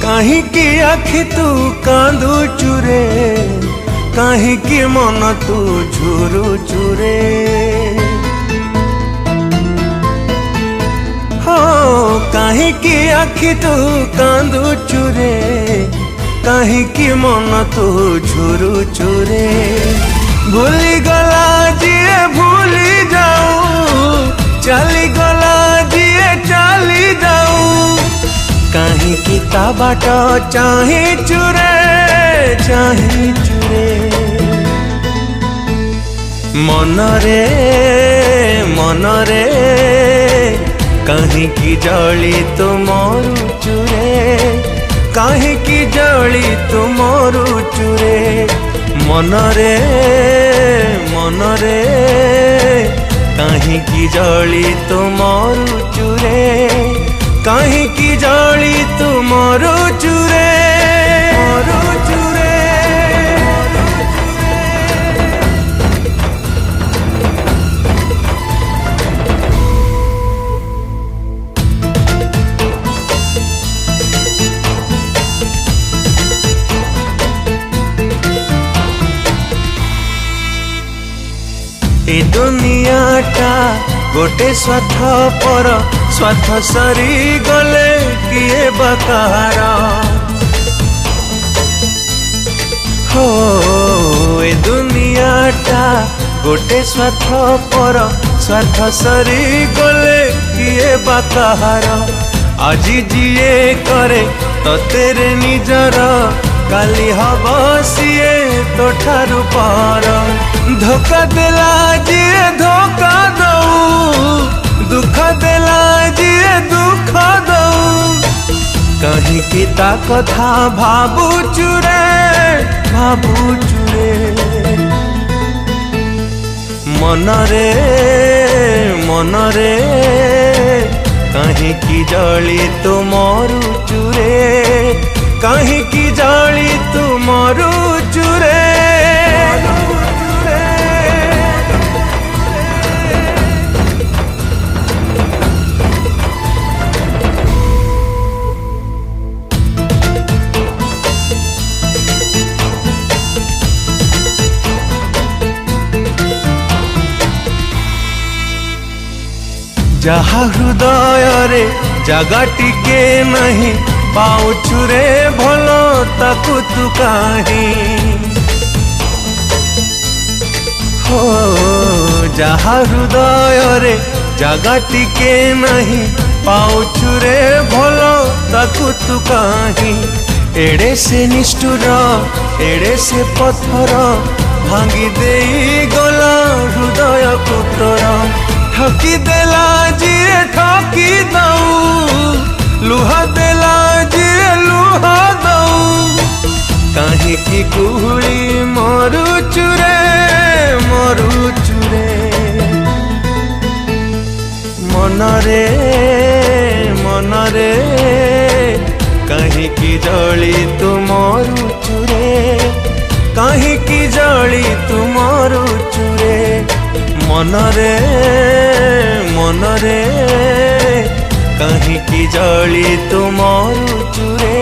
कहीं की आखि तू कांदू चुरे, कहीं की मन तू झुरु चुरे। हो कहीं की आखि तू कांदू चुरे, कहीं की मन तू झुरु चुरे। भूली गला जिए भूली जाऊं, चली गला जिए चली जाऊं। कहीं की ता बाट चाहे चुरे, चाहे चुरे। मनरे मनरे कहीं की जली तुमरु चुरे, कहीं की जली तुमरु चुरे। मनरे मनरे कहीं की जली तुमरु चुरे, कहीं की जली तुमरु चुरे, मोरु चुरे। ए दुनियाटा गोटे स्वार्थ पर स्वार्थ सरी गले किए बकार। हो ए दुनियाटा गोटे स्वार्थ पर स्वार्थ सरी गले किए बकार। आज जिए करे तो तेरे निजर, काली हब सीए तो ठारू पार। धोखा देला जिए धोखा दऊ, दुख देला जिए दुख दऊ। कहीं की ता कथा भाबू चुरे, भाबू चुरे। मनरे मनरे कहीं की जली तुमरु चुरे, कहीं की जली तुमरु चुरे। जहा हृदय रे जगह टिके नहीं, पाउछुरे भलो ताकू तू कहीं। हो जहा हृदय रे जगह टिके नहीं, पाउछुरे भलो ताकू तू कहीं। एड़े से निष्ठुर एड़े से पत्थर, भांगी देई गला हृदय को तोर। ठकी देला जिए ठकी दऊ, लुहा देला जिए लुहा दऊ। कहीं की कुहड़ी मोरु चुरे, मोरु चुरे। मनरे मनरे कहीं की जली तुमरु चुरे, कहीं की जली तुमरु चुरे। मनरे मनरे कहीं की जली तुमरु चुरे।